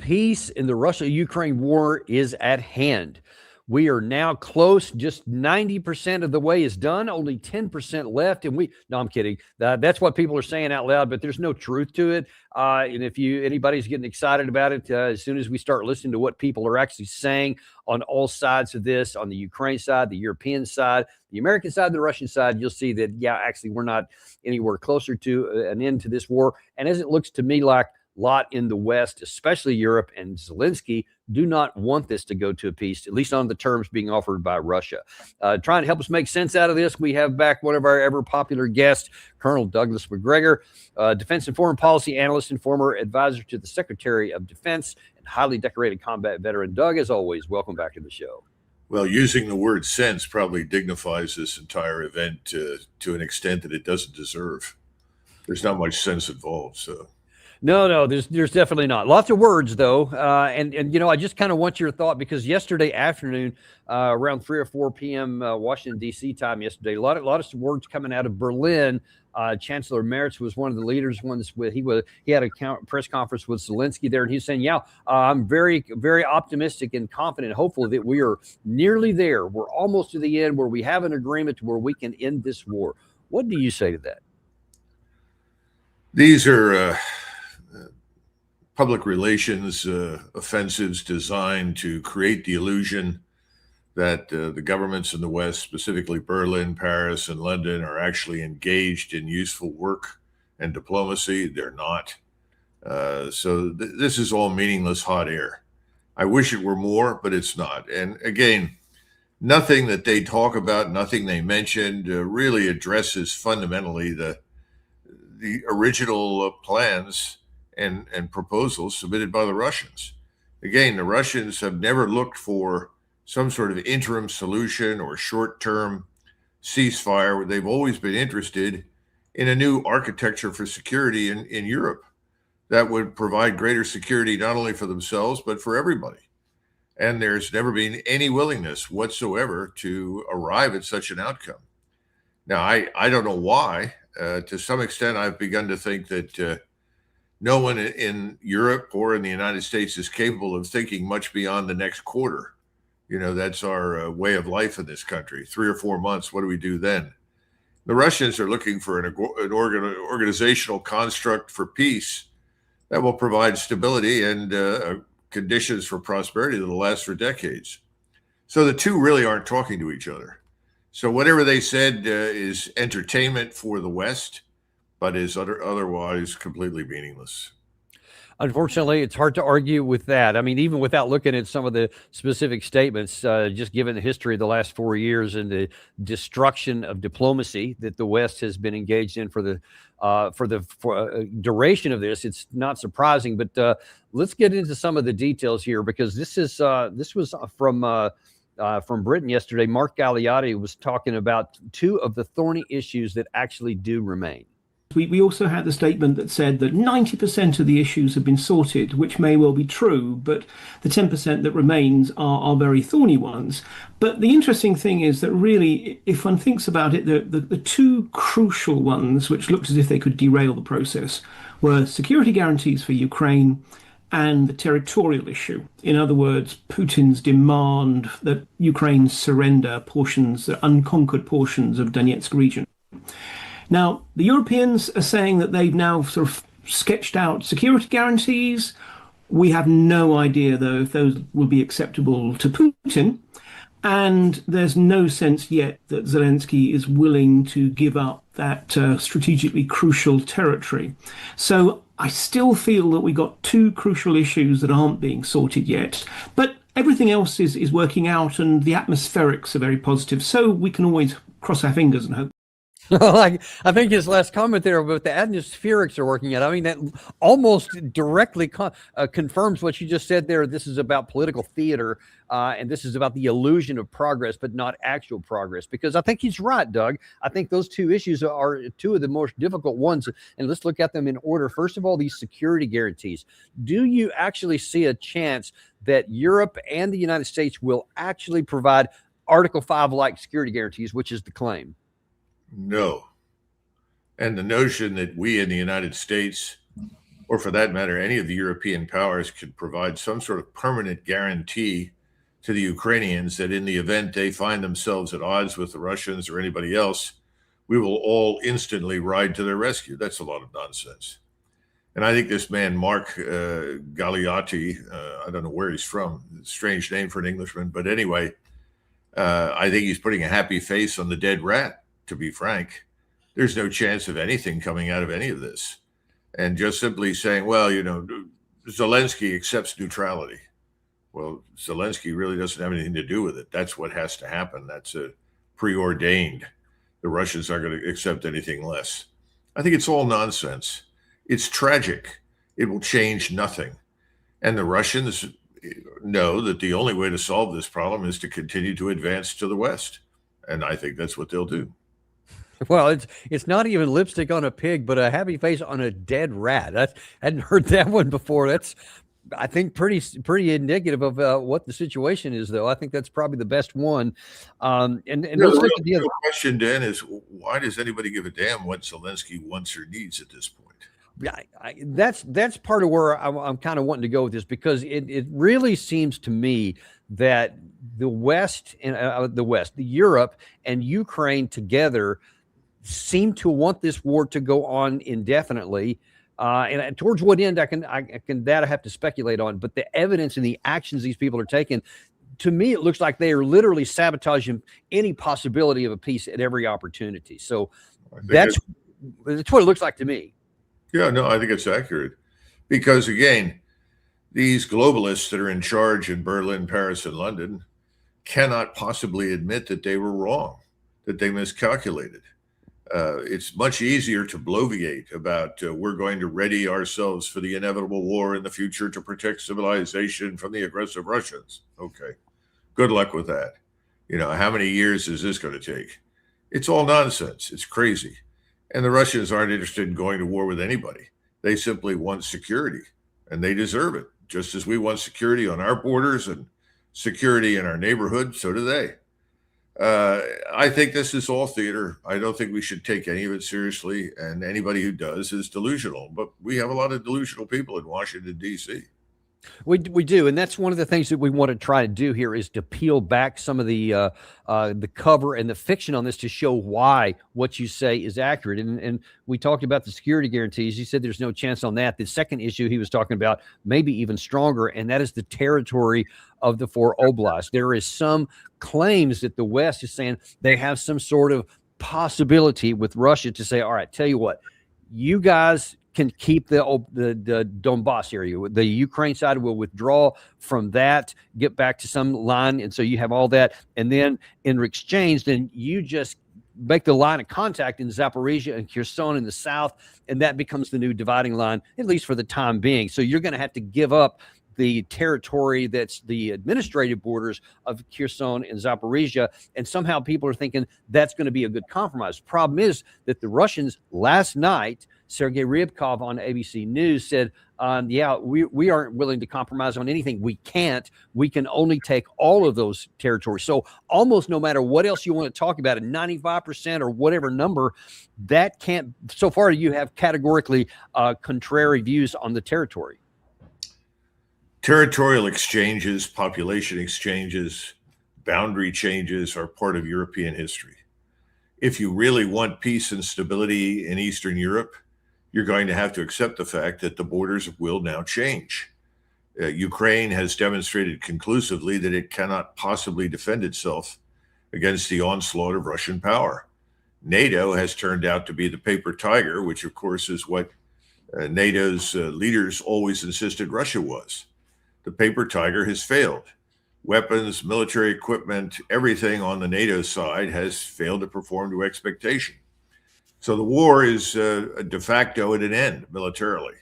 peace in the Russia-Ukraine war is at hand. We are now close, just 90% of the way is done, only 10% left. And no, I'm kidding. That's what people are saying out loud, but there's no truth to it. And if anybody's getting excited about it, as soon as we start listening to what people are actually saying on all sides of this, on the Ukraine side, the European side, the American side, the Russian side, you'll see that, yeah, actually, we're not anywhere closer to an end to this war. And as it looks to me like, lot in the West, especially Europe and Zelensky, do not want this to go to a peace, at least on the terms being offered by Russia. Trying to help us make sense out of this, we have back one of our ever popular guests, Colonel Douglas Macgregor, defense and foreign policy analyst and former advisor to the Secretary of Defense and highly decorated combat veteran. Doug, as always, welcome back to the show. Well, using the word sense probably dignifies this entire event to an extent that it doesn't deserve. There's not much sense involved, so. No, there's definitely not. Lots of words, though. And you know, I just kind of want your thought, because yesterday afternoon, around 3 or 4 p.m. Washington, D.C. time yesterday, a lot of words coming out of Berlin. Chancellor Merz was one of the leaders. He had a press conference with Zelensky there, and he's saying, yeah, I'm very, very optimistic and confident, hopeful that we are nearly there. We're almost to the end where we have an agreement where we can end this war. What do you say to that? These are public relations offensives designed to create the illusion that the governments in the West, specifically Berlin, Paris, and London, are actually engaged in useful work and diplomacy. They're not. So this is all meaningless hot air. I wish it were more, but it's not. And again, nothing that they talk about, nothing they mentioned really addresses fundamentally the original plans and proposals submitted by the Russians. Again, the Russians have never looked for some sort of interim solution or short-term ceasefire. They've always been interested in a new architecture for security in Europe that would provide greater security not only for themselves, but for everybody. And there's never been any willingness whatsoever to arrive at such an outcome. Now, I don't know why. To some extent, I've begun to think that no one in Europe or in the United States is capable of thinking much beyond the next quarter. You know, that's our way of life in this country. 3 or 4 months, what do we do then? The Russians are looking for an organizational construct for peace that will provide stability and conditions for prosperity that will last for decades. So the two really aren't talking to each other. So whatever they said is entertainment for the West, but is otherwise completely meaningless. Unfortunately, it's hard to argue with that. I mean, even without looking at some of the specific statements, just given the history of the last 4 years and the destruction of diplomacy that the West has been engaged in for the duration of this, it's not surprising. But let's get into some of the details here, because this was from Britain yesterday. Mark Galeotti was talking about 2 of the thorny issues that actually do remain. We also had the statement that said that 90% of the issues have been sorted, which may well be true, but the 10% that remains are very thorny ones. But the interesting thing is that really, if one thinks about it, the 2 crucial ones, which looked as if they could derail the process, were security guarantees for Ukraine and the territorial issue. In other words, Putin's demand that Ukraine surrender the unconquered portions of Donetsk region. Now, the Europeans are saying that they've now sort of sketched out security guarantees. We have no idea, though, if those will be acceptable to Putin. And there's no sense yet that Zelensky is willing to give up that strategically crucial territory. So I still feel that we got 2 crucial issues that aren't being sorted yet. But everything else is working out, and the atmospherics are very positive. So we can always cross our fingers and hope. Like, I think his last comment there about the atmospherics are working out. I mean, that almost directly confirms what you just said there. This is about political theater, and this is about the illusion of progress, but not actual progress. Because I think he's right, Doug. I think those 2 issues are 2 of the most difficult ones. And let's look at them in order. First of all, these security guarantees. Do you actually see a chance that Europe and the United States will actually provide Article 5-like security guarantees, which is the claim? No. And the notion that we in the United States or for that matter, any of the European powers could provide some sort of permanent guarantee to the Ukrainians that in the event they find themselves at odds with the Russians or anybody else, we will all instantly ride to their rescue. That's a lot of nonsense. And I think this man, Mark Galeotti, I don't know where he's from, strange name for an Englishman, but anyway, I think he's putting a happy face on the dead rat, to be frank. There's no chance of anything coming out of any of this. And just simply saying, well, Zelensky accepts neutrality. Well, Zelensky really doesn't have anything to do with it. That's what has to happen. That's preordained. The Russians aren't going to accept anything less. I think it's all nonsense. It's tragic. It will change nothing. And the Russians know that the only way to solve this problem is to continue to advance to the West. And I think that's what they'll do. Well, it's not even lipstick on a pig, but a happy face on a dead rat. I hadn't heard that one before. That's, I think, pretty indicative of what the situation is, though. I think that's probably the best one. And let's look at the other question, Dan, is why does anybody give a damn what Zelensky wants or needs at this point? Yeah, that's part of where I'm kind of wanting to go with this, because it really seems to me that the West and Europe and Ukraine together seem to want this war to go on indefinitely. And towards what end I have to speculate on, but the evidence and the actions these people are taking, to me, it looks like they are literally sabotaging any possibility of a peace at every opportunity. So that's what it looks like to me. Yeah, no, I think it's accurate, because again, these globalists that are in charge in Berlin, Paris, and London cannot possibly admit that they were wrong, that they miscalculated. It's much easier to bloviate about we're going to ready ourselves for the inevitable war in the future to protect civilization from the aggressive Russians. Okay, good luck with that. How many years is this going to take? It's all nonsense. It's crazy. And the Russians aren't interested in going to war with anybody. They simply want security, and they deserve it. Just as we want security on our borders and security in our neighborhood, so do they. I think this is all theater. I don't think we should take any of it seriously, and anybody who does is delusional. But we have a lot of delusional people in Washington, D.C. We do, and that's one of the things that we want to try to do here, is to peel back some of the cover and the fiction on this to show why what you say is accurate. And we talked about the security guarantees. You said there's no chance on that. The second issue he was talking about, maybe even stronger, and that is the territory of the 4 oblasts. There is some claims that the West is saying they have some sort of possibility with Russia to say, all right, tell you what, you guys can keep the Donbass area. The Ukraine side will withdraw from that, get back to some line, and so you have all that. And then in exchange, then you just make the line of contact in Zaporizhia and Kherson in the south, and that becomes the new dividing line, at least for the time being. So you're going to have to give up the territory that's the administrative borders of Kherson and Zaporizhia, and somehow people are thinking that's going to be a good compromise. Problem is that the Russians last night, Sergei Ryabkov on ABC News said, we aren't willing to compromise on anything. We can't. We can only take all of those territories. So almost no matter what else you want to talk about, at 95% or whatever number, that can't. So far, you have categorically contrary views on the territory. Territorial exchanges, population exchanges, boundary changes are part of European history. If you really want peace and stability in Eastern Europe, you're going to have to accept the fact that the borders will now change. Ukraine has demonstrated conclusively that it cannot possibly defend itself against the onslaught of Russian power. NATO has turned out to be the paper tiger, which of course is what NATO's leaders always insisted Russia was. The paper tiger has failed. Weapons, military equipment, everything on the NATO side has failed to perform to expectation. So the war is de facto at an end militarily.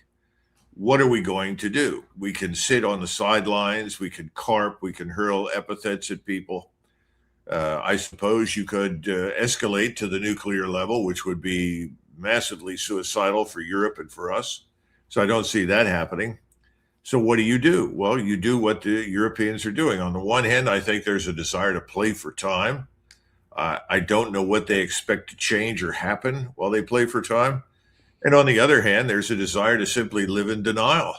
What are we going to do? We can sit on the sidelines, we can carp, we can hurl epithets at people. I suppose you could escalate to the nuclear level, which would be massively suicidal for Europe and for us. So I don't see that happening. So what do? Well, you do what the Europeans are doing. On the one hand, I think there's a desire to play for time. I don't know what they expect to change or happen while they play for time. And on the other hand, there's a desire to simply live in denial.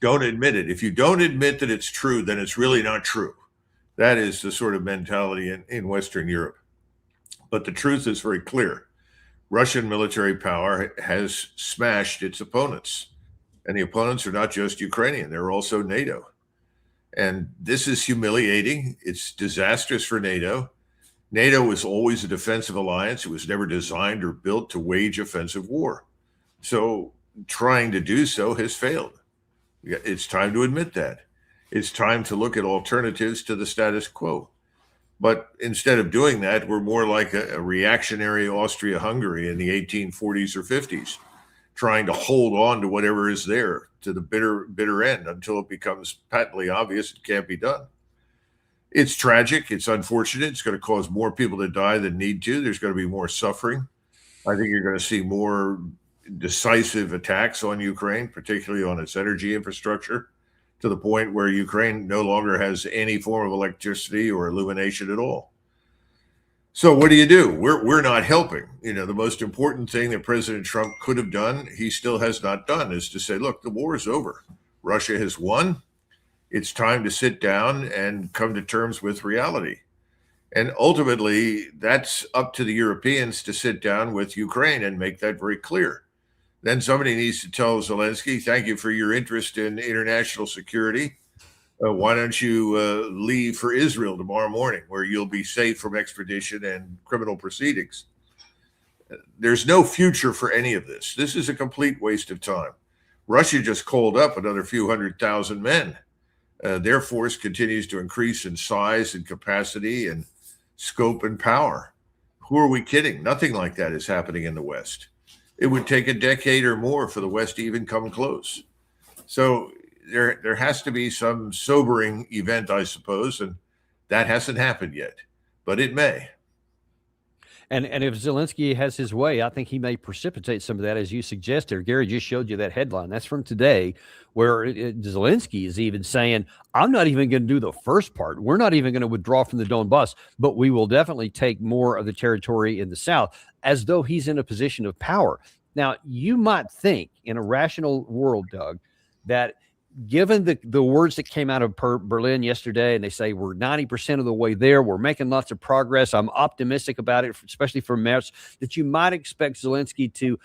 Don't admit it. If you don't admit that it's true, then it's really not true. That is the sort of mentality in Western Europe. But the truth is very clear. Russian military power has smashed its opponents. And the opponents are not just Ukrainian, they're also NATO. And this is humiliating. It's disastrous for NATO. NATO was always a defensive alliance. It was never designed or built to wage offensive war. So trying to do so has failed. It's time to admit that. It's time to look at alternatives to the status quo. But instead of doing that, we're more like a reactionary Austria-Hungary in the 1840s or 50s, trying to hold on to whatever is there to the bitter end until it becomes patently obvious it can't be done. It's tragic. It's unfortunate. It's going to cause more people to die than need to. There's going to be more suffering. I think you're going to see more decisive attacks on Ukraine, particularly on its energy infrastructure, to the point where Ukraine no longer has any form of electricity or illumination at all. So what do? We're not helping. The most important thing that President Trump could have done, he still has not done, is to say, look, the war is over. Russia has won. It's time to sit down and come to terms with reality. And ultimately, that's up to the Europeans to sit down with Ukraine and make that very clear. Then somebody needs to tell Zelensky, thank you for your interest in international security. Why don't you leave for Israel tomorrow morning, where you'll be safe from extradition and criminal proceedings? There's no future for any of this. This is a complete waste of time. Russia just called up another few 100,000 men. Their force continues to increase in size and capacity and scope and power. Who are we kidding? Nothing like that is happening in the West. It would take a decade or more for the West to even come close. So there has to be some sobering event, I suppose, and that hasn't happened yet, but it may. And if Zelensky has his way, I think he may precipitate some of that, as you suggested. Gary just showed you that headline. That's from today, where Zelensky is even saying, I'm not even going to do the first part. We're not even going to withdraw from the Donbass, but we will definitely take more of the territory in the south, as though he's in a position of power. Now, you might think in a rational world, Doug, that given the words that came out of Berlin yesterday, and they say we're 90% of the way there, we're making lots of progress, I'm optimistic about it, especially for Merz, that you might expect Zelensky to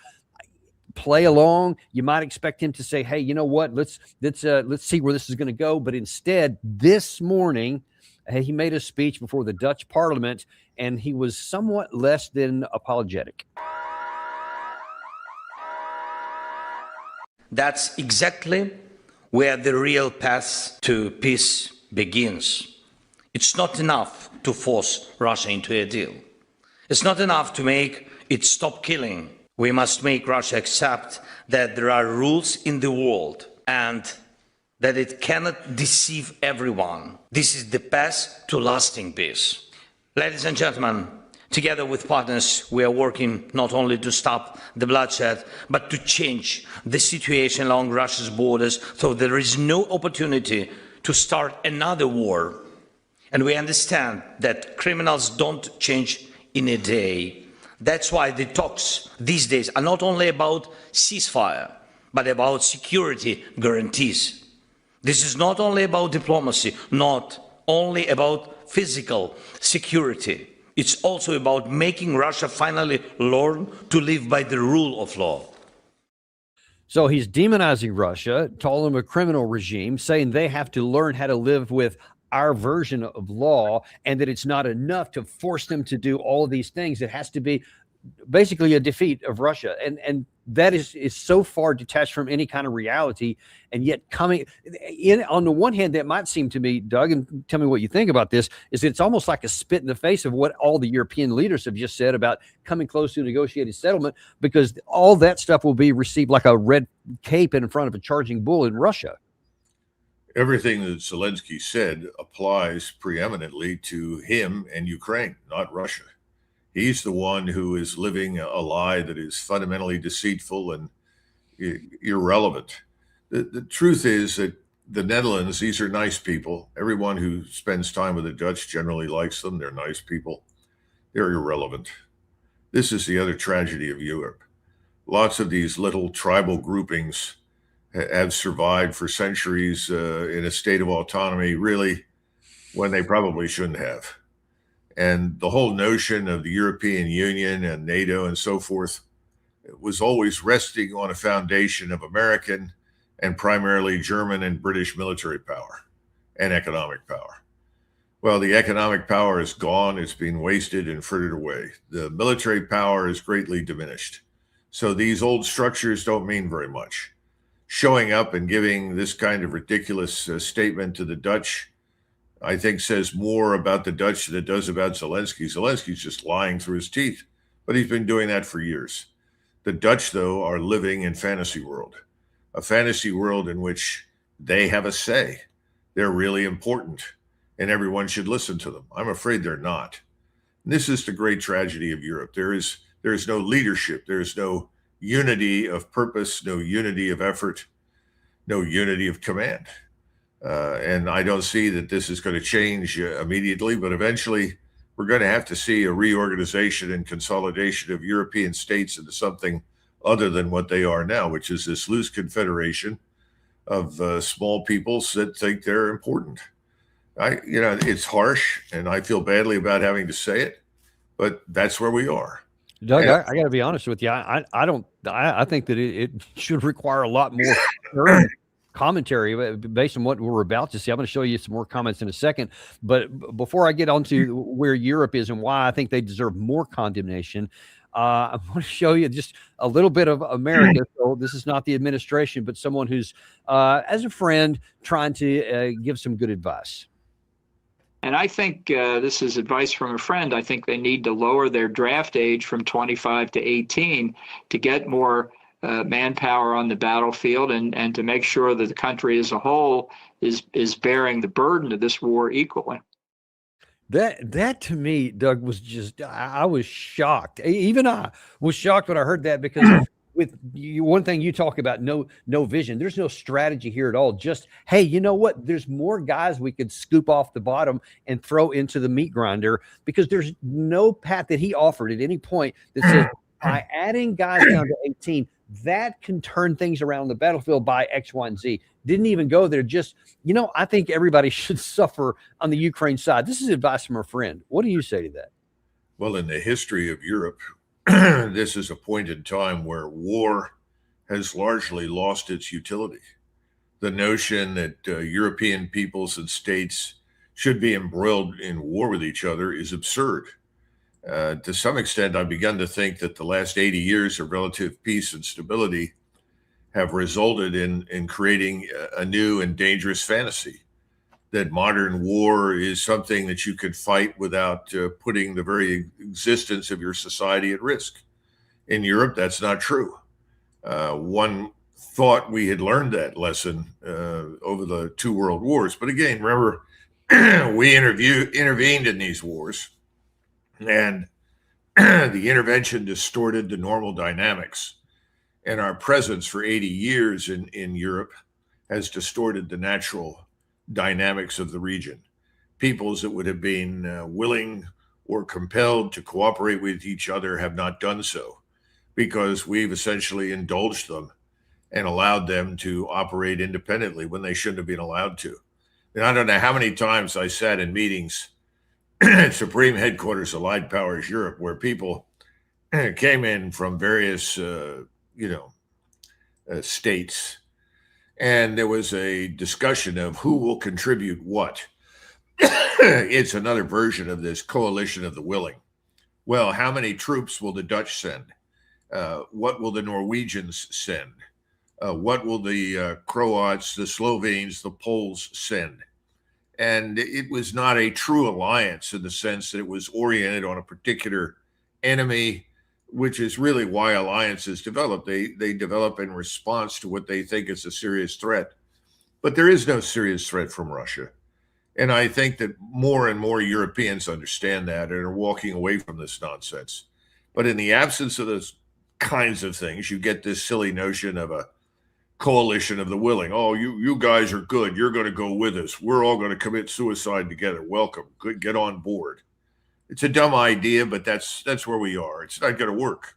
play along. You might expect him to say, hey, you know what, let's see where this is going to go. But instead, this morning, he made a speech before the Dutch parliament, and he was somewhat less than apologetic. That's exactly where the real path to peace begins. It's not enough to force Russia into a deal. It's not enough to make it stop killing. We must make Russia accept that there are rules in the world and that it cannot deceive everyone. This is the path to lasting peace. Ladies and gentlemen, together with partners, we are working not only to stop the bloodshed, but to change the situation along Russia's borders so there is no opportunity to start another war. And we understand that criminals don't change in a day. That's why the talks these days are not only about ceasefire, but about security guarantees. This is not only about diplomacy, not only about physical security. It's also about making Russia finally learn to live by the rule of law. So he's demonizing Russia, calling them a criminal regime, saying they have to learn how to live with our version of law, and that it's not enough to force them to do all of these things. It has to be basically a defeat of Russia. And that is so far detached from any kind of reality. And yet coming in, on the one hand, that might seem to me, Doug, and tell me what you think about this, is it's almost like a spit in the face of what all the European leaders have just said about coming close to a negotiated settlement, because all that stuff will be received like a red cape in front of a charging bull in Russia. Everything that Zelensky said applies preeminently to him and Ukraine, not Russia. He's the one who is living a lie that is fundamentally deceitful and irrelevant. The truth is that the Netherlands, these are nice people. Everyone who spends time with the Dutch generally likes them. They're nice people. They're irrelevant. This is the other tragedy of Europe. lots of these little tribal groupings have survived for centuries in a state of autonomy, really, when they probably shouldn't have. And the whole notion of the European Union and NATO and so forth was always resting on a foundation of American and primarily German and British military power and economic power. Well, the economic power is gone. It's been wasted and frittered away. The military power is greatly diminished. So these old structures don't mean very much. Showing up and giving this kind of ridiculous statement to the Dutch, I think, says more about the Dutch than it does about Zelensky. Zelensky's just lying through his teeth, but he's been doing that for years. The Dutch, though, are living in fantasy world, a fantasy world in which they have a say. They're really important, and everyone should listen to them. I'm afraid they're not. And this is the great tragedy of Europe. There is no leadership. There is no unity of purpose, no unity of effort, no unity of command. And I don't see that this is going to change immediately, but eventually we're going to have to see a reorganization and consolidation of European states into something other than what they are now, which is this loose confederation of small peoples that think they're important. It's harsh, and I feel badly about having to say it, but that's where we are. Doug, I got to be honest with you. I think that it should require a lot more commentary based on what we're about to see. I'm going to show you some more comments in a second. But before I get on to where Europe is and why I think they deserve more condemnation, I want to show you just a little bit of America. So this is not the administration, but someone who's, as a friend, trying to give some good advice. And I think this is advice from a friend. I think they need to lower their draft age from 25 to 18 to get more manpower on the battlefield and to make sure that the country as a whole is bearing the burden of this war equally. That to me, Doug, was just, I was shocked. Even I was shocked when I heard that, because with you, one thing you talk about, no vision. There's no strategy here at all. Just, hey, you know what? There's more guys we could scoop off the bottom and throw into the meat grinder, because there's no path that he offered at any point that says by adding guys down to 18, that can turn things around on the battlefield by X, Y, and Z. Didn't even go there. Just, I think everybody should suffer on the Ukraine side. This is advice from a friend. What do you say to that? Well, in the history of Europe, this is a point in time where war has largely lost its utility. The notion that European peoples and states should be embroiled in war with each other is absurd. To some extent, I've begun to think that the last 80 years of relative peace and stability have resulted in creating a new and dangerous fantasy, that modern war is something that you could fight without putting the very existence of your society at risk. In Europe, that's not true. One thought we had learned that lesson over the two world wars. But again, remember, we intervened in these wars, and the intervention distorted the normal dynamics. And our presence for 80 years in Europe has distorted the natural dynamics of the region. Peoples that would have been willing or compelled to cooperate with each other have not done so, because we've essentially indulged them and allowed them to operate independently when they shouldn't have been allowed to. And I don't know how many times I sat in meetings at Supreme Headquarters Allied Powers Europe, where people came in from various, states, and there was a discussion of who will contribute what. It's another version of this coalition of the willing. Well, how many troops will the Dutch send? What will the Norwegians send? What will the Croats, the Slovenes, the Poles send? And it was not a true alliance in the sense that it was oriented on a particular enemy, which is really why alliances develop. They develop in response to what they think is a serious threat. But there is no serious threat from Russia. And I think that more and more Europeans understand that and are walking away from this nonsense. But in the absence of those kinds of things, you get this silly notion of a coalition of the willing. Oh, you guys are good. You're going to go with us. We're all going to commit suicide together. Welcome. Good, get on board. It's a dumb idea, but that's where we are. It's not going to work.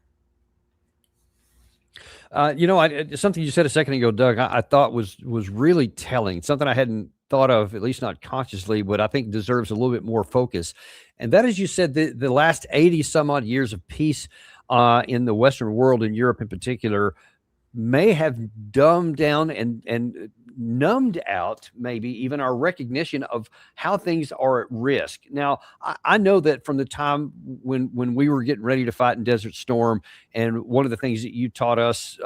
Something you said a second ago, Doug, I thought was really telling. Something I hadn't thought of, at least not consciously, but I think deserves a little bit more focus. And that is, you said the last 80 some odd years of peace in the Western world, in Europe in particular, may have dumbed down and numbed out maybe even our recognition of how things are at risk. Now, I know that from the time when we were getting ready to fight in Desert Storm, and one of the things that you taught us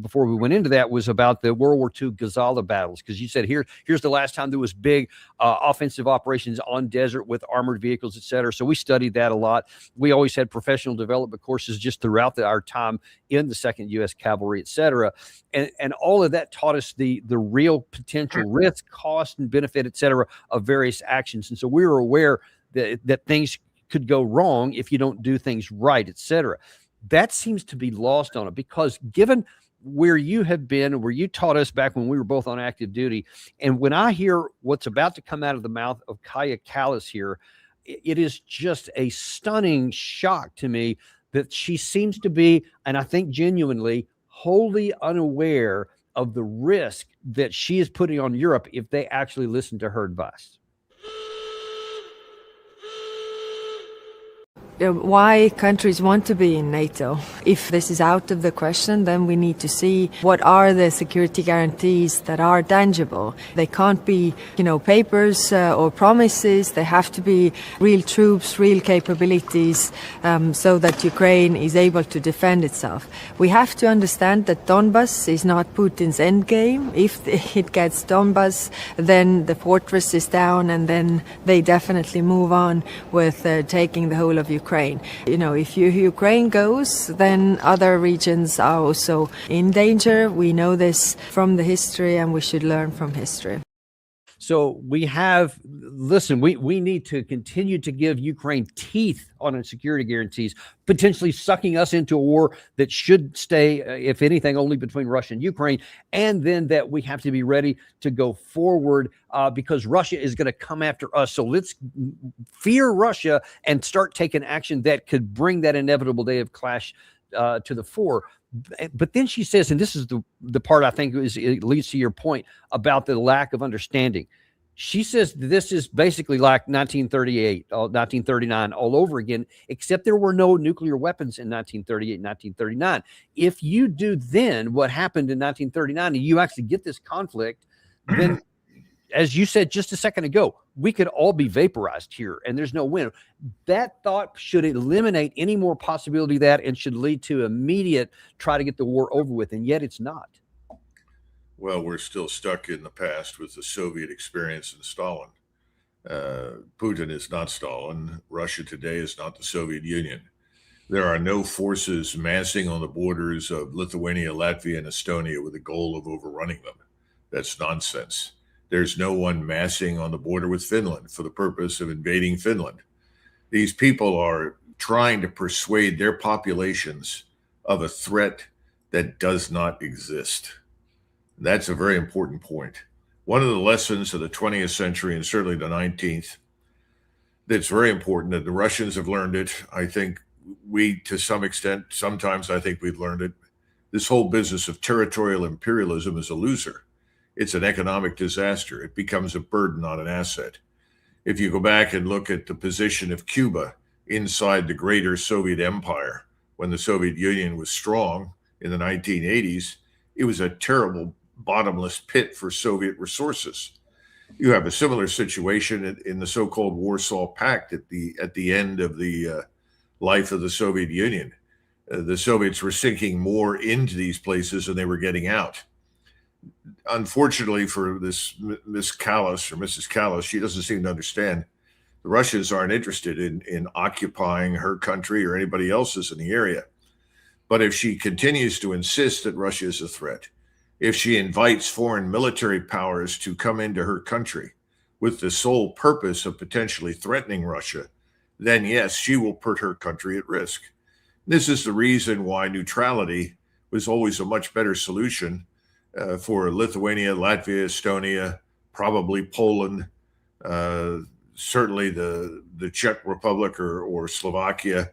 before we went into that was about the World War II Gazala battles, because you said here's the last time there was big offensive operations on desert with armored vehicles, et cetera. So we studied that a lot. We always had professional development courses just throughout our time in the 2nd U.S. Cavalry, et cetera. And all of that taught us the real potential risk, cost, and benefit, et cetera, of various actions. And so we were aware that things could go wrong if you don't do things right, et cetera. That seems to be lost on it, because given where you have been, where you taught us back when we were both on active duty, and when I hear what's about to come out of the mouth of Kaya Kallas here, it is just a stunning shock to me that she seems to be, and I think genuinely, wholly unaware of the risk that she is putting on Europe if they actually listen to her advice. Why countries want to be in NATO. If this is out of the question, then we need to see what are the security guarantees that are tangible. They can't be, papers or promises. They have to be real troops, real capabilities, so that Ukraine is able to defend itself. We have to understand that Donbas is not Putin's endgame. If it gets Donbas, then the fortress is down, and then they definitely move on with taking the whole of Ukraine. If Ukraine goes, then other regions are also in danger. We know this from the history, and we should learn from history. So we need to continue to give Ukraine teeth on its security guarantees, potentially sucking us into a war that should stay, if anything, only between Russia and Ukraine. And then that we have to be ready to go forward because Russia is going to come after us. So let's fear Russia and start taking action that could bring that inevitable day of clash to the fore. But then she says, and this is the part I think it leads to your point about the lack of understanding. She says this is basically like 1938, 1939 all over again, except there were no nuclear weapons in 1938, 1939. If you do then what happened in 1939 and you actually get this conflict, then as you said just a second ago, we could all be vaporized here and there's no win. That thought should eliminate any more possibility of that and should lead to immediate try to get the war over with. And yet it's not. Well, we're still stuck in the past with the Soviet experience and Stalin. Putin is not Stalin. Russia today is not the Soviet Union. There are no forces massing on the borders of Lithuania, Latvia, and Estonia with the goal of overrunning them. That's nonsense. There's no one massing on the border with Finland for the purpose of invading Finland. These people are trying to persuade their populations of a threat that does not exist. That's a very important point. One of the lessons of the 20th century and certainly the 19th that's very important, that the Russians have learned it. I think we, to some extent, sometimes I think we've learned it. This whole business of territorial imperialism is a loser. It's an economic disaster. It becomes a burden, not an asset. If you go back and look at the position of Cuba inside the greater Soviet empire, when the Soviet Union was strong in the 1980s, it was a terrible bottomless pit for Soviet resources. You have a similar situation in the so-called Warsaw Pact at the end of the life of the Soviet Union. The Soviets were sinking more into these places than they were getting out. Unfortunately for this Miss Kallas or Mrs. Kallas, she doesn't seem to understand. The Russians aren't interested in occupying her country or anybody else's in the area. But if she continues to insist that Russia is a threat, if she invites foreign military powers to come into her country with the sole purpose of potentially threatening Russia, then yes, she will put her country at risk. This is the reason why neutrality was always a much better solution for Lithuania, Latvia, Estonia, probably Poland, certainly the Czech Republic or Slovakia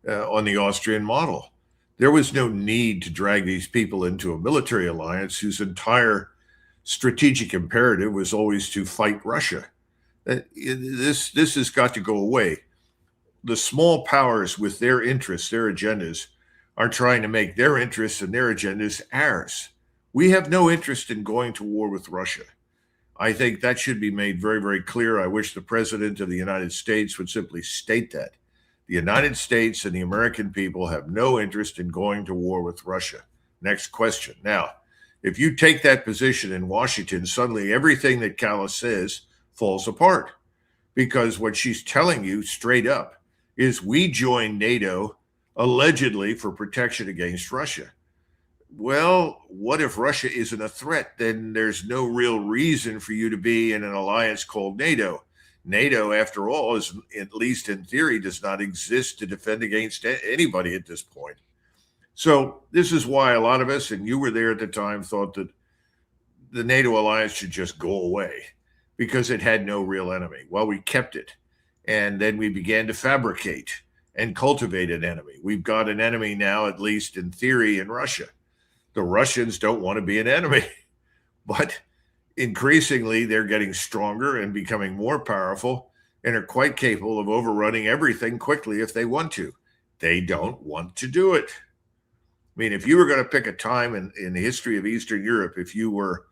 on the Austrian model. There was no need to drag these people into a military alliance whose entire strategic imperative was always to fight Russia. This has got to go away. The small powers with their interests, their agendas, are trying to make their interests and their agendas ours. We have no interest in going to war with Russia. I think that should be made very, very clear. I wish the President of the United States would simply state that. The United States and the American people have no interest in going to war with Russia. Next question. Now, if you take that position in Washington, suddenly everything that Callas says falls apart, because what she's telling you straight up is we joined NATO allegedly for protection against Russia. Well, what if Russia isn't a threat? Then there's no real reason for you to be in an alliance called NATO. NATO, after all, is, at least in theory, does not exist to defend against anybody at this point. So this is why a lot of us, and you were there at the time, thought that the NATO alliance should just go away because it had no real enemy. Well, we kept it. And then we began to fabricate and cultivate an enemy. We've got an enemy now, at least in theory, in Russia. The Russians don't want to be an enemy, but increasingly they're getting stronger and becoming more powerful and are quite capable of overrunning everything quickly if they want to. They don't want to do it. I mean, if you were going to pick a time in the history of Eastern Europe, if you were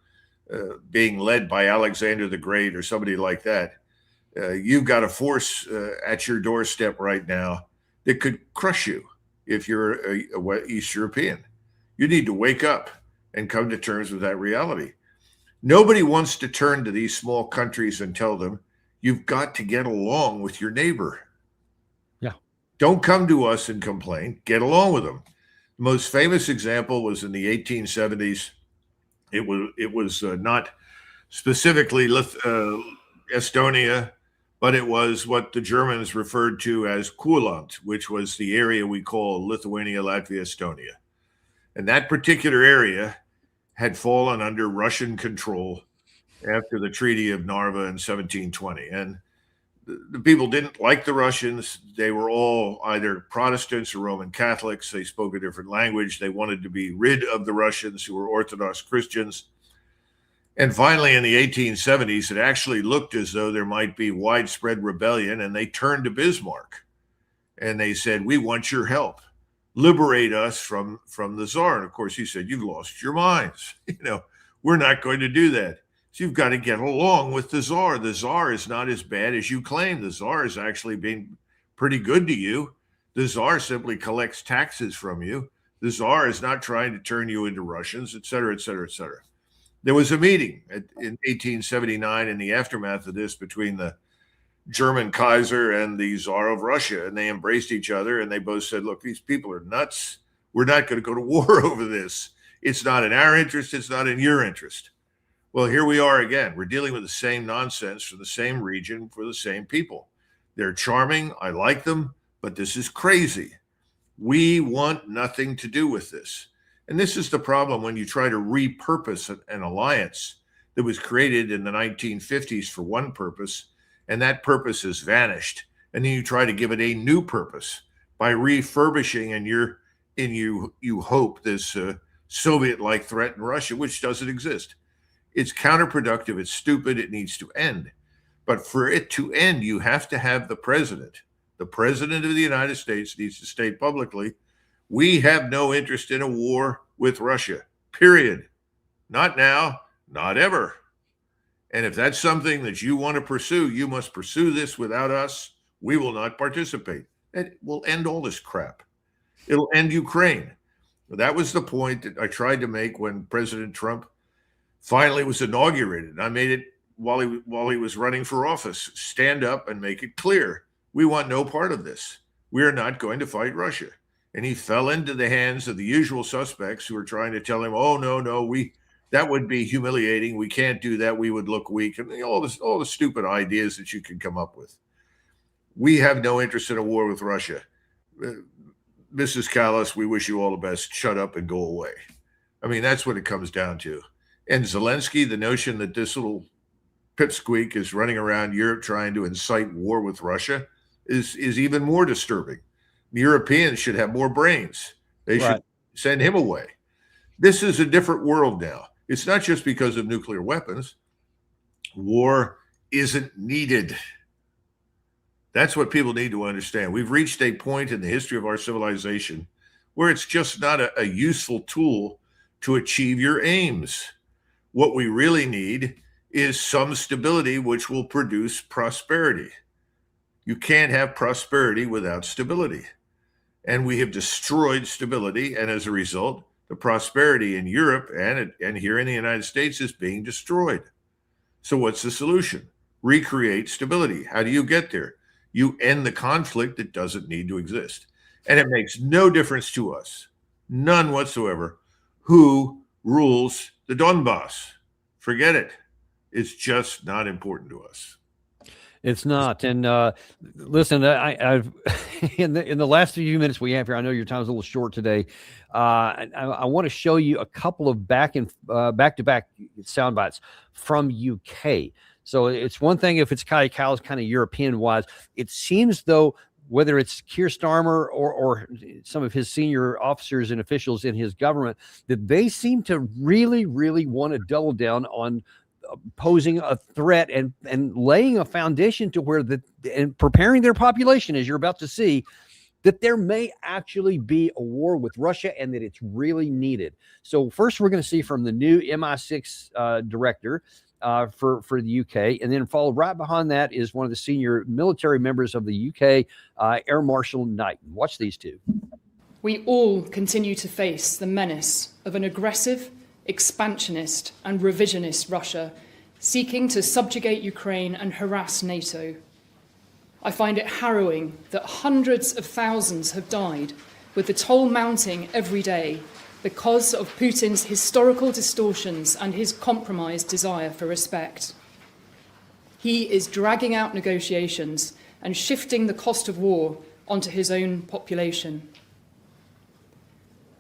being led by Alexander the Great or somebody like that, you've got a force at your doorstep right now that could crush you if you're a East European. You need to wake up and come to terms with that reality. Nobody wants to turn to these small countries and tell them, you've got to get along with your neighbor. Yeah. Don't come to us and complain. Get along with them. The most famous example was in the 1870s. It was not specifically Estonia, but it was what the Germans referred to as Courland, which was the area we call Lithuania, Latvia, Estonia. And that particular area had fallen under Russian control after the Treaty of Narva in 1720. And the people didn't like the Russians. They were all either Protestants or Roman Catholics. They spoke a different language. They wanted to be rid of the Russians, who were Orthodox Christians. And finally, in the 1870s, it actually looked as though there might be widespread rebellion, and they turned to Bismarck. And they said, we want your help. Liberate us from the Tsar. And of course, he said, you've lost your minds. We're not going to do that. So you've got to get along with the Tsar. The Tsar is not as bad as you claim. The Tsar is actually being pretty good to you. The Tsar simply collects taxes from you. The Tsar is not trying to turn you into Russians, et cetera, et cetera, et cetera. There was a meeting in 1879 in the aftermath of this between the German Kaiser and the Tsar of Russia, and they embraced each other, and they both said, look, these people are nuts. We're not going to go to war over this. It's not in our interest. It's not in your interest. Well, here we are again. We're dealing with the same nonsense from the same region for the same people. They're charming. I like them, but this is crazy. We want nothing to do with this. And this is the problem when you try to repurpose an alliance that was created in the 1950s for one purpose, and that purpose has vanished. And then you try to give it a new purpose by refurbishing, and you hope this Soviet-like threat in Russia, which doesn't exist. It's counterproductive. It's stupid. It needs to end. But for it to end, you have to have the president. The president of the United States needs to state publicly, we have no interest in a war with Russia, period. Not now, not ever. And if that's something that you want to pursue, you must pursue this without us. We will not participate. It will end all this crap. It'll end Ukraine. That was the point that I tried to make when President Trump finally was inaugurated. I made it while he was running for office. Stand up and make it clear. We want no part of this. We are not going to fight Russia. And he fell into the hands of the usual suspects who were trying to tell him, oh, no, that would be humiliating. We can't do that. We would look weak. And all the stupid ideas that you can come up with. We have no interest in a war with Russia. Mrs. Callas, we wish you all the best. Shut up and go away. I mean, that's what it comes down to. And Zelensky, the notion that this little pipsqueak is running around Europe trying to incite war with Russia is even more disturbing. The Europeans should have more brains. They should Right. send him away. This is a different world now. It's not just because of nuclear weapons. War isn't needed. That's what people need to understand. We've reached a point in the history of our civilization where it's just not a useful tool to achieve your aims. What we really need is some stability which will produce prosperity. You can't have prosperity without stability. And we have destroyed stability. And as a result, the prosperity in Europe and here in the United States is being destroyed. So what's the solution? Recreate stability. How do you get there? You end the conflict that doesn't need to exist. And it makes no difference to us, none whatsoever, who rules the Donbass. Forget it. It's just not important to us. It's not. And listen, I've in the last few minutes we have here, I know your time's a little short today. I want to show you a couple of back-to-back sound bites from UK. So it's one thing if it's kind of European-wise. It seems though, whether it's Keir Starmer or some of his senior officers and officials in his government, that they seem to really, really want to double down on posing a threat and laying a foundation to where and preparing their population, as you're about to see, that there may actually be a war with Russia and that it's really needed. So first we're going to see from the new MI6 director for the UK, and then followed right behind that is one of the senior military members of the UK, Air Marshal Knighton. Watch these two. We all continue to face the menace of an aggressive, expansionist and revisionist Russia seeking to subjugate Ukraine and harass NATO. I find it harrowing that hundreds of thousands have died, with the toll mounting every day because of Putin's historical distortions and his compromised desire for respect. He is dragging out negotiations and shifting the cost of war onto his own population.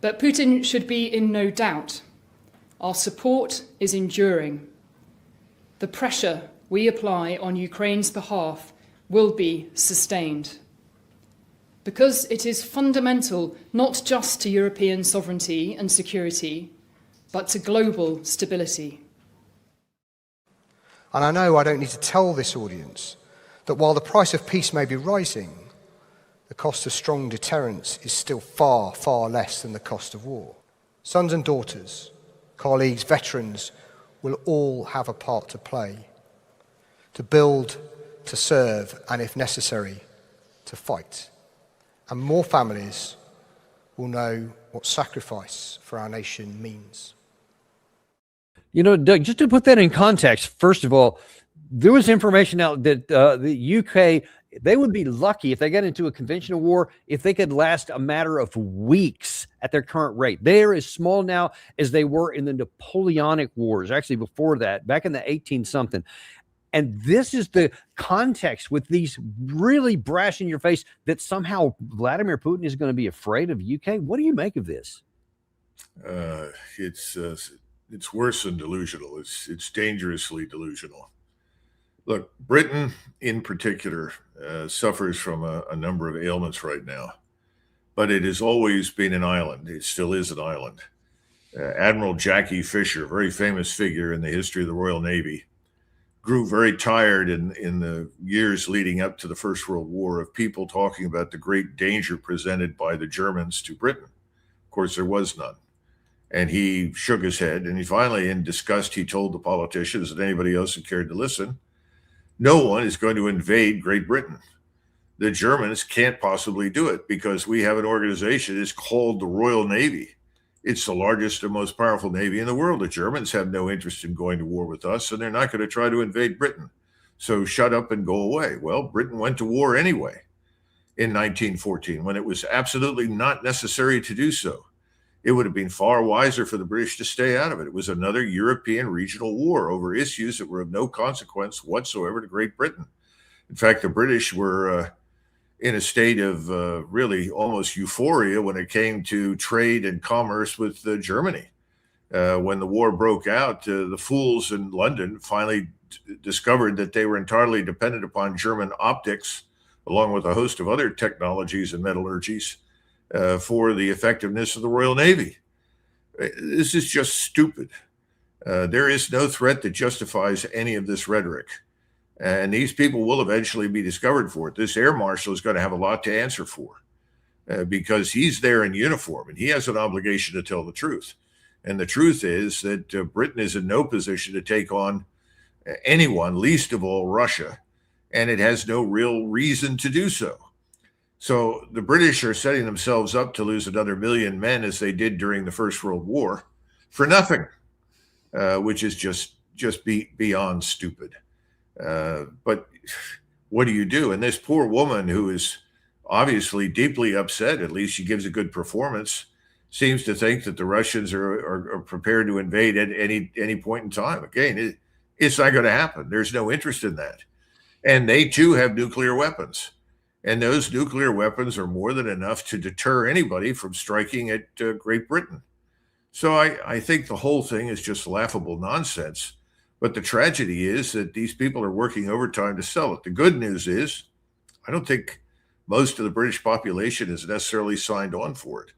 But Putin should be in no doubt. Our support is enduring. The pressure we apply on Ukraine's behalf will be sustained. Because it is fundamental not just to European sovereignty and security, but to global stability. And I know I don't need to tell this audience that while the price of peace may be rising, the cost of strong deterrence is still far, far less than the cost of war. Sons and daughters, colleagues, veterans will all have a part to play, to build, to serve, and if necessary, to fight. And more families will know what sacrifice for our nation means. You know, Doug, just to put that in context, first of all, there was information out that the UK, they would be lucky if they got into a conventional war if they could last a matter of weeks at their current rate. They are as small now as they were in the Napoleonic Wars, actually before that, back in the 18-something. And this is the context with these really brash in your face that somehow Vladimir Putin is going to be afraid of UK. What do you make of this? It's worse than delusional. It's dangerously delusional. Look, Britain in particular suffers from a number of ailments right now, but it has always been an island. It still is an island. Admiral Jackie Fisher, very famous figure in the history of the Royal Navy, grew very tired in the years leading up to the First World War of people talking about the great danger presented by the Germans to Britain. Of course, there was none. And he shook his head, and he finally, in disgust, he told the politicians and anybody else who cared to listen, no one is going to invade Great Britain. The Germans can't possibly do it because we have an organization that's called the Royal Navy. It's the largest and most powerful navy in the world. The Germans have no interest in going to war with us, and they're not going to try to invade Britain. So shut up and go away. Well, Britain went to war anyway in 1914 when it was absolutely not necessary to do so. It would have been far wiser for the British to stay out of it. It was another European regional war over issues that were of no consequence whatsoever to Great Britain. In fact, the British were in a state of really almost euphoria when it came to trade and commerce with Germany. When the war broke out, the fools in London finally discovered that they were entirely dependent upon German optics, along with a host of other technologies and metallurgies, for the effectiveness of the Royal Navy. This is just stupid. There is no threat that justifies any of this rhetoric. And these people will eventually be discovered for it. This air marshal is going to have a lot to answer for because he's there in uniform and he has an obligation to tell the truth. And the truth is that Britain is in no position to take on anyone, least of all Russia, and it has no real reason to do so. So the British are setting themselves up to lose another 1 million men as they did during the First World War for nothing, which is just beyond stupid. But what do you do? And this poor woman, who is obviously deeply upset, at least she gives a good performance, seems to think that the Russians are prepared to invade at any point in time. Again, it's not going to happen. There's no interest in that. And they too have nuclear weapons. And those nuclear weapons are more than enough to deter anybody from striking at Great Britain. So I think the whole thing is just laughable nonsense. But the tragedy is that these people are working overtime to sell it. The good news is I don't think most of the British population has necessarily signed on for it.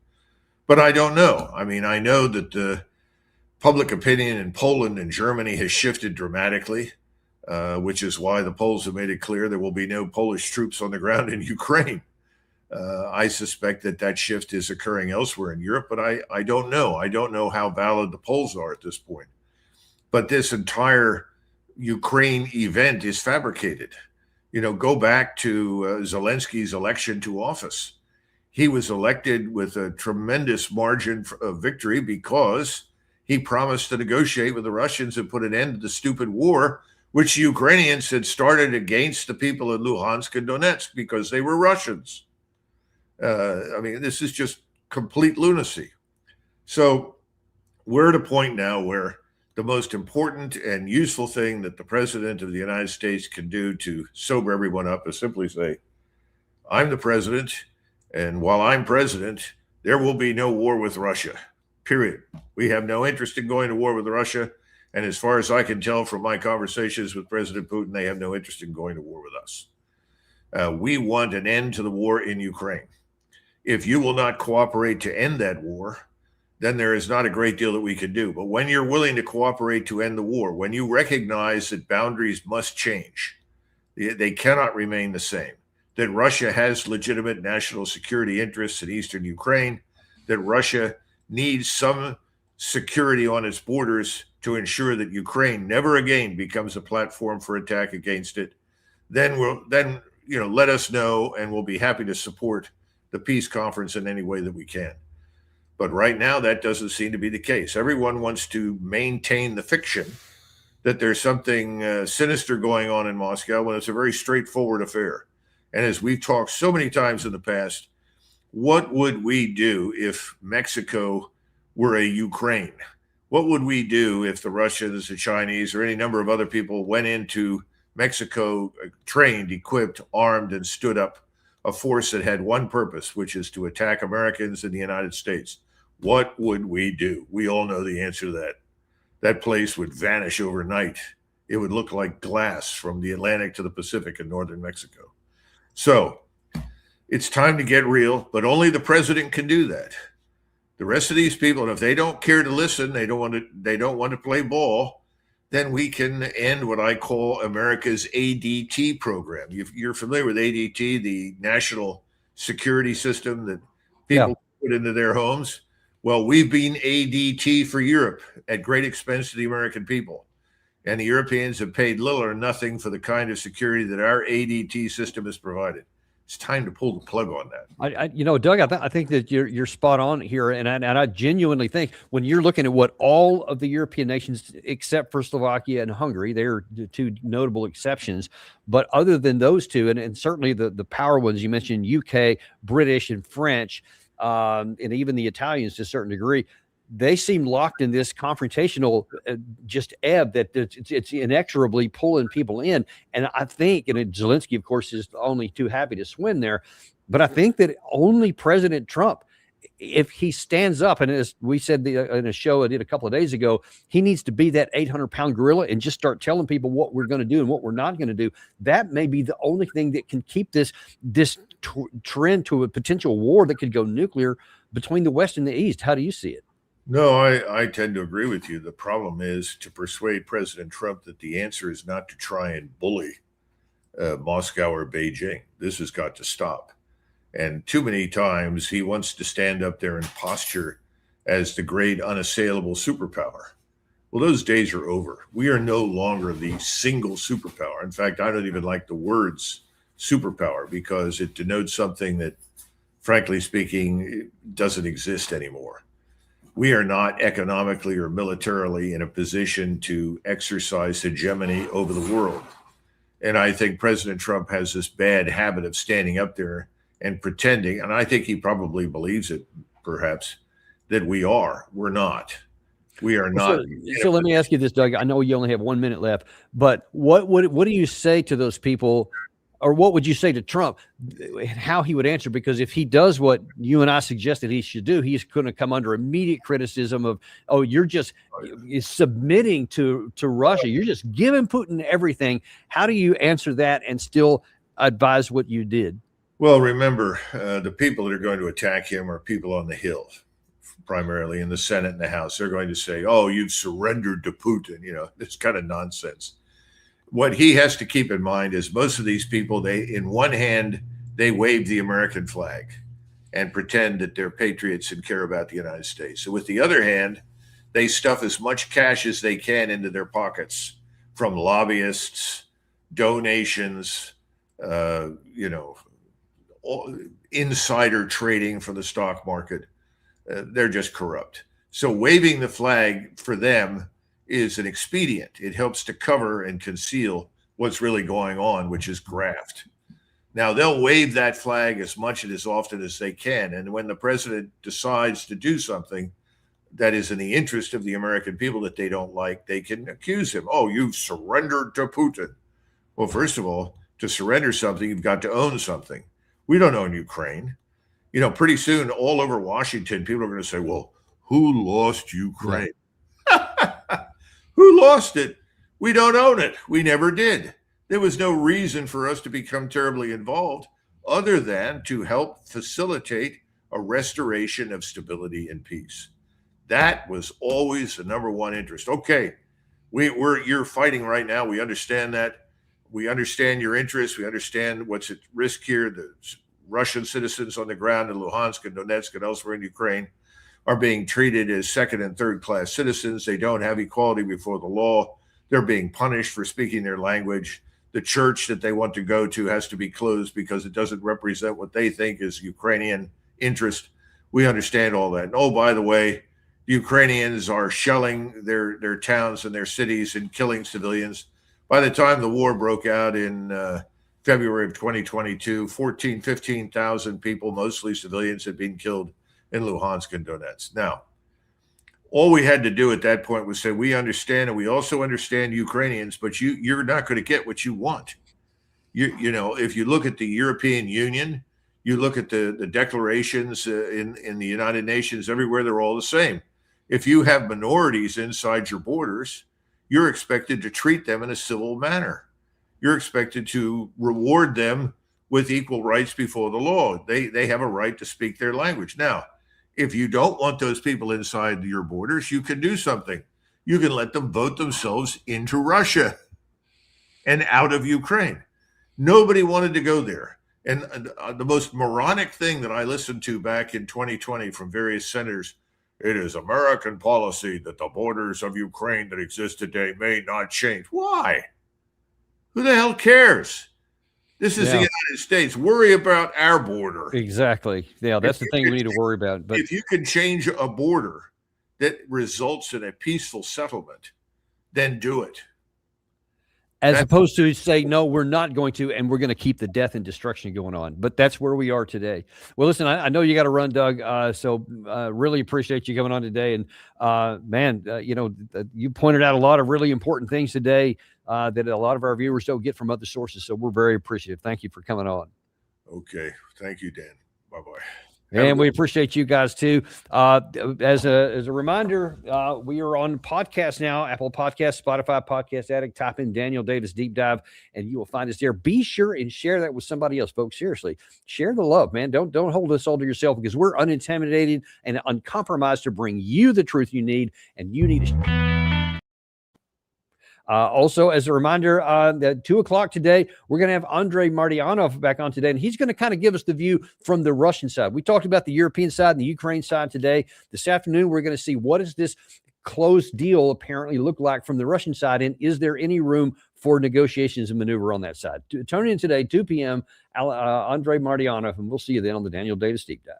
But I don't know. I mean, I know that the public opinion in Poland and Germany has shifted dramatically, which is why the Poles have made it clear there will be no Polish troops on the ground in Ukraine. I suspect that shift is occurring elsewhere in Europe, but I don't know. I don't know how valid the polls are at this point. But this entire Ukraine event is fabricated. You know, go back to Zelensky's election to office. He was elected with a tremendous margin of victory because he promised to negotiate with the Russians and put an end to the stupid war, which the Ukrainians had started against the people of Luhansk and Donetsk because they were Russians. I mean, this is just complete lunacy. So we're at a point now where the most important and useful thing that the president of the United States can do to sober everyone up is simply say, I'm the president, and while I'm president, there will be no war with Russia, period. We have no interest in going to war with Russia. And as far as I can tell from my conversations with President Putin, they have no interest in going to war with us. We want an end to the war in Ukraine. If you will not cooperate to end that war, then there is not a great deal that we can do. But when you're willing to cooperate to end the war, when you recognize that boundaries must change, they cannot remain the same, that Russia has legitimate national security interests in eastern Ukraine, that Russia needs some security on its borders to ensure that Ukraine never again becomes a platform for attack against it, then let us know, and we'll be happy to support the peace conference in any way that we can. But right now, that doesn't seem to be the case. Everyone wants to maintain the fiction that there's something sinister going on in Moscow when it's a very straightforward affair. And as we've talked so many times in the past, what would we do if Mexico were a Ukraine? What would we do if the Russians, the Chinese, or any number of other people went into Mexico trained, equipped, armed, and stood up a force that had one purpose, which is to attack Americans in the United States? What would we do? We all know the answer to that. That place would vanish overnight. It would look like glass from the Atlantic to the Pacific in northern Mexico. So it's time to get real, but only the president can do that. The rest of these people, and if they don't care to listen, they don't want to play ball, then we can end what I call America's ADT program. You're familiar with ADT, the national security system that people put into their homes? Well, we've been ADT for Europe at great expense to the American people. And the Europeans have paid little or nothing for the kind of security that our ADT system has provided. It's time to pull the plug on that. Doug, I think that you're spot on here, and I genuinely think when you're looking at what all of the European nations, except for Slovakia and Hungary, they're the two notable exceptions. But other than those two, and certainly the power ones you mentioned, UK, British, and French, and even the Italians to a certain degree, they seem locked in this confrontational just ebb that it's inexorably pulling people in. And I think, and Zelensky, of course, is only too happy to swim there, but I think that only President Trump if he stands up, and as we said in a show I did a couple of days ago, he needs to be that 800-pound gorilla and just start telling people what we're going to do and what we're not going to do. That may be the only thing that can keep this trend to a potential war that could go nuclear between the West and the East. How do you see it? No, I tend to agree with you. The problem is to persuade President Trump that the answer is not to try and bully Moscow or Beijing. This has got to stop. And too many times he wants to stand up there and posture as the great unassailable superpower. Well, those days are over. We are no longer the single superpower. In fact, I don't even like the words superpower because it denotes something that, frankly speaking, doesn't exist anymore. We are not economically or militarily in a position to exercise hegemony over the world. And I think President Trump has this bad habit of standing up there and pretending, and I think he probably believes it, perhaps, that we are. We're not. We are not. So let me ask you this, Doug. I know you only have 1 minute left, but what do you say to those people, or what would you say to Trump, how he would answer? Because if he does what you and I suggested he should do, he's going to come under immediate criticism of, oh, you're just submitting to Russia. You're just giving Putin everything. How do you answer that and still advise what you did? Well, remember, the people that are going to attack him are people on the Hill, primarily in the Senate and the House. They're going to say, oh, you've surrendered to Putin. You know, it's kind of nonsense. What he has to keep in mind is most of these people, in one hand, they wave the American flag and pretend that they're patriots and care about the United States. So with the other hand, they stuff as much cash as they can into their pockets from lobbyists, donations, insider trading for the stock market. They're just corrupt. So waving the flag for them is an expedient. It helps to cover and conceal what's really going on, which is graft. Now, they'll wave that flag as much and as often as they can. And when the president decides to do something that is in the interest of the American people that they don't like, they can accuse him. Oh, you've surrendered to Putin. Well, first of all, to surrender something, you've got to own something. We don't own Ukraine. You know, pretty soon all over Washington, people are going to say, well, who lost Ukraine? Who lost it? We don't own it. We never did. There was no reason for us to become terribly involved other than to help facilitate a restoration of stability and peace. That was always the number one interest. Okay, you're fighting right now. We understand that. We understand your interests. We understand what's at risk here. The Russian citizens on the ground in Luhansk and Donetsk and elsewhere in Ukraine are being treated as second and third class citizens. They don't have equality before the law. They're being punished for speaking their language. The church that they want to go to has to be closed because it doesn't represent what they think is Ukrainian interest. We understand all that. And oh, by the way, the Ukrainians are shelling their towns and their cities and killing civilians. By the time the war broke out in February of 2022, 15,000 people, mostly civilians, had been killed in Luhansk and Donetsk. Now, all we had to do at that point was say, we understand, and we also understand Ukrainians, but you're not going to get what you want. You know, if you look at the European Union, you look at the declarations in the United Nations, everywhere they're all the same. If you have minorities inside your borders, you're expected to treat them in a civil manner. You're expected to reward them with equal rights before the law. They have a right to speak their language. Now, if you don't want those people inside your borders, you can do something. You can let them vote themselves into Russia and out of Ukraine. Nobody wanted to go there. And the most moronic thing that I listened to back in 2020 from various senators, it is American policy that the borders of Ukraine that exist today may not change. Why? Who the hell cares? This is the United States. Worry about our border. Exactly. Yeah, that's the thing we need to worry about. But if you can change a border that results in a peaceful settlement, then do it. As opposed to say, no, we're not going to, and we're going to keep the death and destruction going on. But that's where we are today. Well, listen, I know you got to run, Doug. So really appreciate you coming on today. And you pointed out a lot of really important things today that a lot of our viewers don't get from other sources. So we're very appreciative. Thank you for coming on. Okay. Thank you, Dan. Bye-bye. And we appreciate you guys too. As a reminder, we are on podcast now, Apple Podcasts, Spotify, Podcast Addict. Type in Daniel Davis Deep Dive, and you will find us there. Be sure and share that with somebody else, folks. Seriously, share the love, man. Don't hold this all to yourself, because we're unintimidated and uncompromised to bring you the truth you need, and you need to. Also, as a reminder, at 2 o'clock today, we're going to have Andrei Martyanov back on today, and he's going to kind of give us the view from the Russian side. We talked about the European side and the Ukraine side today. This afternoon, we're going to see what does this closed deal apparently look like from the Russian side, and is there any room for negotiations and maneuver on that side? Tune in today, 2 p.m., Andrei Martyanov, and we'll see you then on the Daniel Davis Deep Dive.